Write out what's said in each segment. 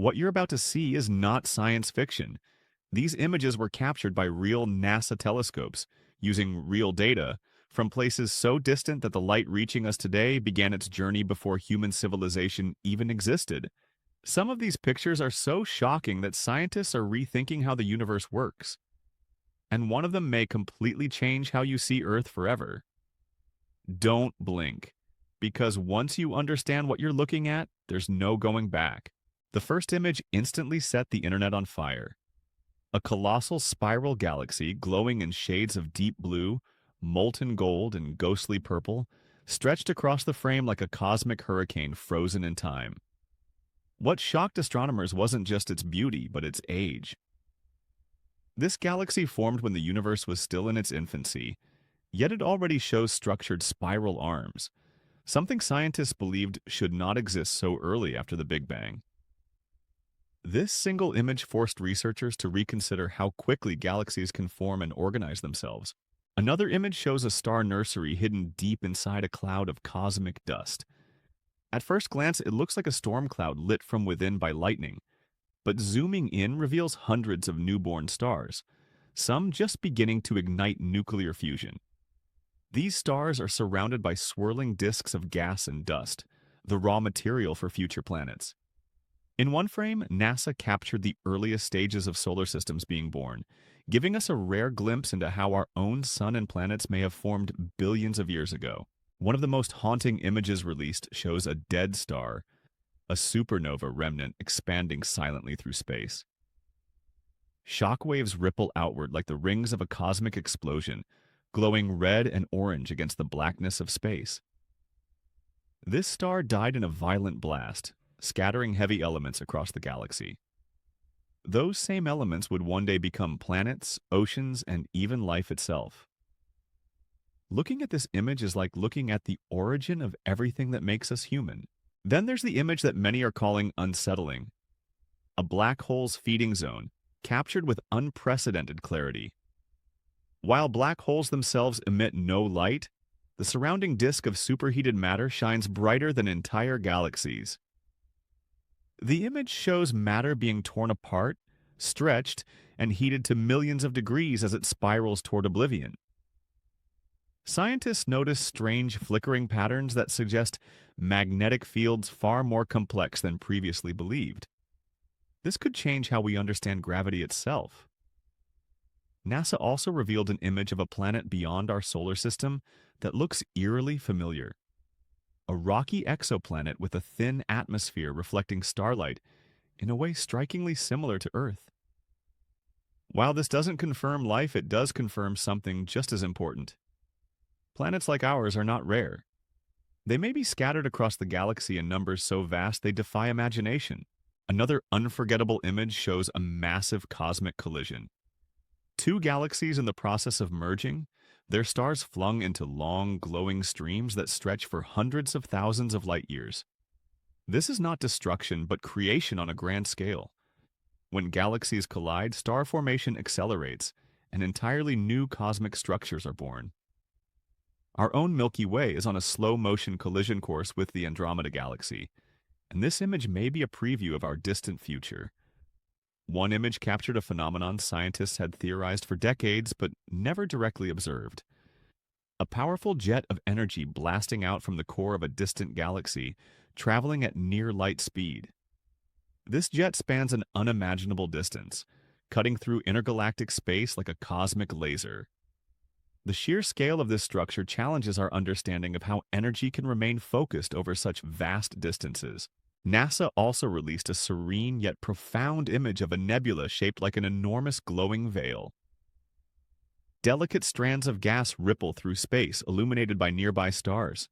What you're about to see is not science fiction. These images were captured by real NASA telescopes, using real data, from places so distant that the light reaching us today began its journey before human civilization even existed. Some of these pictures are so shocking that scientists are rethinking how the universe works, and one of them may completely change how you see Earth forever. Don't blink, because once you understand what you're looking at, there's no going back. The first image instantly set the internet on fire. A colossal spiral galaxy glowing in shades of deep blue, molten gold, and ghostly purple stretched across the frame like a cosmic hurricane frozen in time. What shocked astronomers wasn't just its beauty, but its age. This galaxy formed when the universe was still in its infancy, yet it already shows structured spiral arms, something scientists believed should not exist so early after the Big Bang. This single image forced researchers to reconsider how quickly galaxies can form and organize themselves. Another image shows a star nursery hidden deep inside a cloud of cosmic dust. At first glance, it looks like a storm cloud lit from within by lightning, but zooming in reveals hundreds of newborn stars, some just beginning to ignite nuclear fusion. These stars are surrounded by swirling disks of gas and dust, the raw material for future planets. In one frame, NASA captured the earliest stages of solar systems being born, giving us a rare glimpse into how our own sun and planets may have formed billions of years ago. One of the most haunting images released shows a dead star, a supernova remnant expanding silently through space. Shockwaves ripple outward like the rings of a cosmic explosion, glowing red and orange against the blackness of space. This star died in a violent blast, scattering heavy elements across the galaxy. Those same elements would one day become planets, oceans, and even life itself. Looking at this image is like looking at the origin of everything that makes us human. Then there's the image that many are calling unsettling. A black hole's feeding zone, captured with unprecedented clarity. While black holes themselves emit no light, the surrounding disk of superheated matter shines brighter than entire galaxies. The image shows matter being torn apart, stretched, and heated to millions of degrees as it spirals toward oblivion. Scientists notice strange flickering patterns that suggest magnetic fields far more complex than previously believed. This could change how we understand gravity itself. NASA also revealed an image of a planet beyond our solar system that looks eerily familiar. A rocky exoplanet with a thin atmosphere reflecting starlight, in a way strikingly similar to Earth. While this doesn't confirm life, it does confirm something just as important. Planets like ours are not rare. They may be scattered across the galaxy in numbers so vast they defy imagination. Another unforgettable image shows a massive cosmic collision. Two galaxies in the process of merging, their stars flung into long, glowing streams that stretch for hundreds of thousands of light years. This is not destruction, but creation on a grand scale. When galaxies collide, star formation accelerates, and entirely new cosmic structures are born. Our own Milky Way is on a slow-motion collision course with the Andromeda Galaxy, and this image may be a preview of our distant future. One image captured a phenomenon scientists had theorized for decades but never directly observed. A powerful jet of energy blasting out from the core of a distant galaxy, traveling at near light speed. This jet spans an unimaginable distance, cutting through intergalactic space like a cosmic laser. The sheer scale of this structure challenges our understanding of how energy can remain focused over such vast distances. NASA also released a serene yet profound image of a nebula shaped like an enormous glowing veil. Delicate strands of gas ripple through space, illuminated by nearby stars.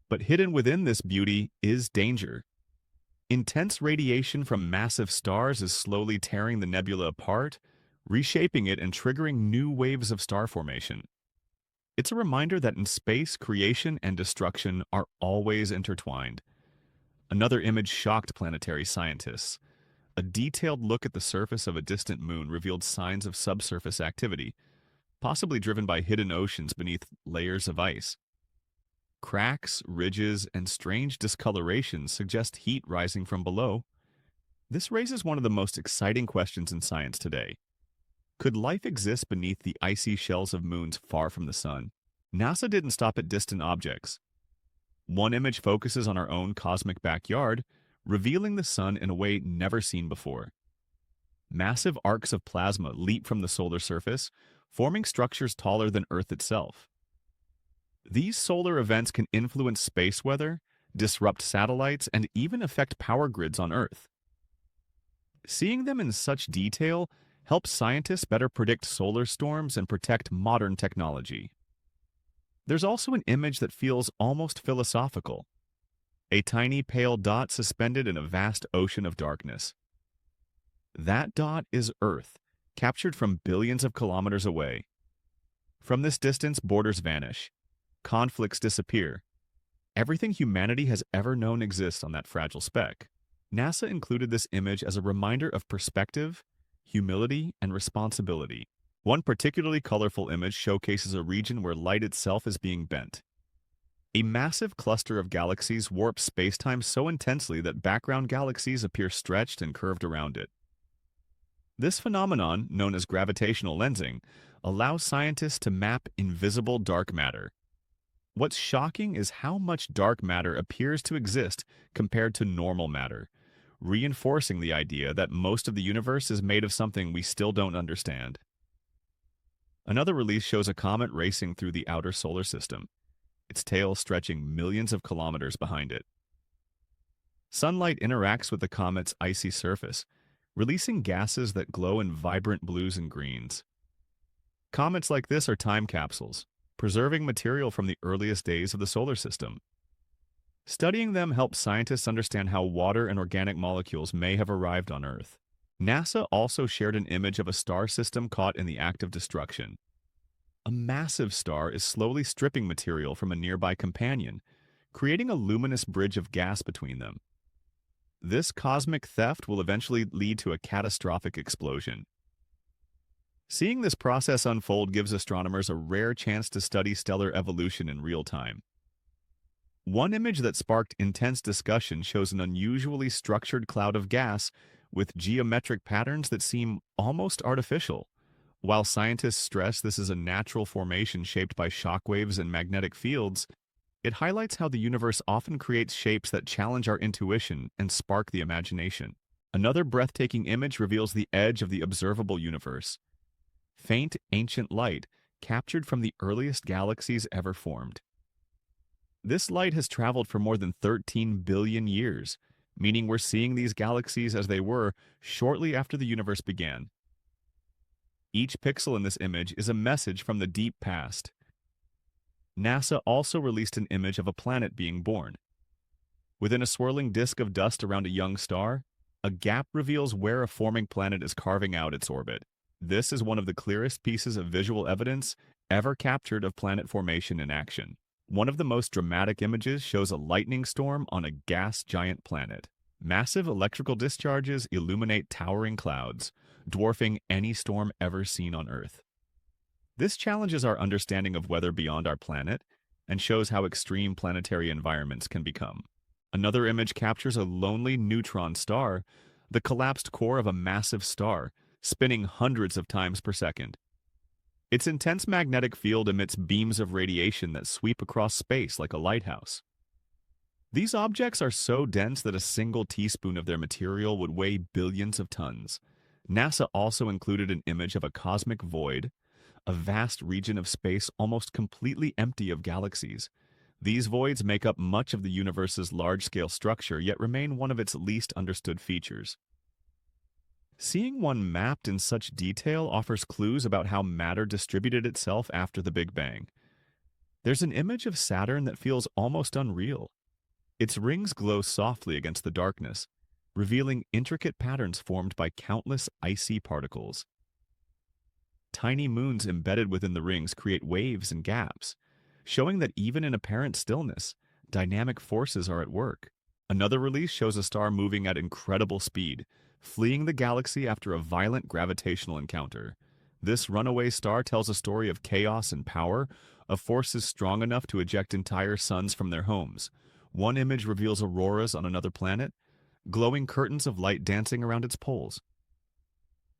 But hidden within this beauty is danger. Intense radiation from massive stars is slowly tearing the nebula apart, reshaping it and triggering new waves of star formation. It's a reminder that in space, creation and destruction are always intertwined. Another image shocked planetary scientists. A detailed look at the surface of a distant moon revealed signs of subsurface activity, possibly driven by hidden oceans beneath layers of ice. Cracks, ridges, and strange discolorations suggest heat rising from below. This raises one of the most exciting questions in science today. Could life exist beneath the icy shells of moons far from the sun? NASA didn't stop at distant objects. One image focuses on our own cosmic backyard, revealing the sun in a way never seen before. Massive arcs of plasma leap from the solar surface, forming structures taller than Earth itself. These solar events can influence space weather, disrupt satellites, and even affect power grids on Earth. Seeing them in such detail helps scientists better predict solar storms and protect modern technology. There's also an image that feels almost philosophical. A tiny pale dot suspended in a vast ocean of darkness. That dot is Earth, captured from billions of kilometers away. From this distance, borders vanish. Conflicts disappear. Everything humanity has ever known exists on that fragile speck. NASA included this image as a reminder of perspective, humility, and responsibility. One particularly colorful image showcases a region where light itself is being bent. A massive cluster of galaxies warps spacetime so intensely that background galaxies appear stretched and curved around it. This phenomenon, known as gravitational lensing, allows scientists to map invisible dark matter. What's shocking is how much dark matter appears to exist compared to normal matter, reinforcing the idea that most of the universe is made of something we still don't understand. Another release shows a comet racing through the outer solar system, its tail stretching millions of kilometers behind it. Sunlight interacts with the comet's icy surface, releasing gases that glow in vibrant blues and greens. Comets like this are time capsules, preserving material from the earliest days of the solar system. Studying them helps scientists understand how water and organic molecules may have arrived on Earth. NASA also shared an image of a star system caught in the act of destruction. A massive star is slowly stripping material from a nearby companion, creating a luminous bridge of gas between them. This cosmic theft will eventually lead to a catastrophic explosion. Seeing this process unfold gives astronomers a rare chance to study stellar evolution in real time. One image that sparked intense discussion shows an unusually structured cloud of gas with geometric patterns that seem almost artificial. While scientists stress this is a natural formation shaped by shockwaves and magnetic fields, it highlights how the universe often creates shapes that challenge our intuition and spark the imagination. Another breathtaking image reveals the edge of the observable universe. Faint, ancient light captured from the earliest galaxies ever formed. This light has traveled for more than 13 billion years, meaning we're seeing these galaxies as they were shortly after the universe began. Each pixel in this image is a message from the deep past. NASA also released an image of a planet being born. Within a swirling disk of dust around a young star, a gap reveals where a forming planet is carving out its orbit. This is one of the clearest pieces of visual evidence ever captured of planet formation in action. One of the most dramatic images shows a lightning storm on a gas giant planet. Massive electrical discharges illuminate towering clouds, dwarfing any storm ever seen on Earth. This challenges our understanding of weather beyond our planet and shows how extreme planetary environments can become. Another image captures a lonely neutron star, the collapsed core of a massive star, spinning hundreds of times per second. Its intense magnetic field emits beams of radiation that sweep across space like a lighthouse. These objects are so dense that a single teaspoon of their material would weigh billions of tons. NASA also included an image of a cosmic void, a vast region of space almost completely empty of galaxies. These voids make up much of the universe's large-scale structure, yet remain one of its least understood features. Seeing one mapped in such detail offers clues about how matter distributed itself after the Big Bang. There's an image of Saturn that feels almost unreal. Its rings glow softly against the darkness, revealing intricate patterns formed by countless icy particles. Tiny moons embedded within the rings create waves and gaps, showing that even in apparent stillness, dynamic forces are at work. Another release shows a star moving at incredible speed, fleeing the galaxy after a violent gravitational encounter. This runaway star tells a story of chaos and power, of forces strong enough to eject entire suns from their homes. One image reveals auroras on another planet, glowing curtains of light dancing around its poles.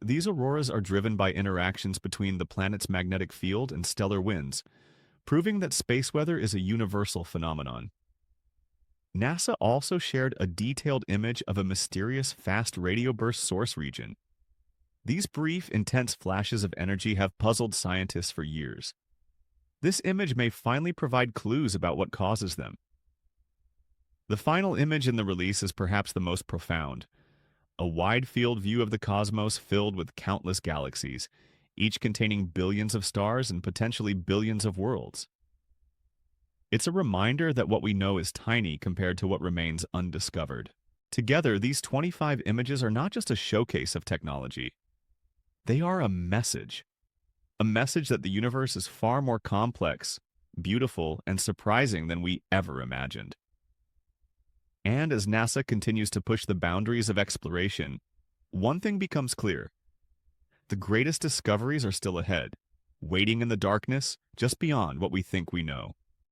These auroras are driven by interactions between the planet's magnetic field and stellar winds, proving that space weather is a universal phenomenon. NASA also shared a detailed image of a mysterious fast radio burst source region. These brief, intense flashes of energy have puzzled scientists for years. This image may finally provide clues about what causes them. The final image in the release is perhaps the most profound. A wide-field view of the cosmos filled with countless galaxies, each containing billions of stars and potentially billions of worlds. It's a reminder that what we know is tiny compared to what remains undiscovered. Together, these 25 images are not just a showcase of technology. They are a message that the universe is far more complex, beautiful, and surprising than we ever imagined. And as NASA continues to push the boundaries of exploration, one thing becomes clear. The greatest discoveries are still ahead, waiting in the darkness just beyond what we think we know.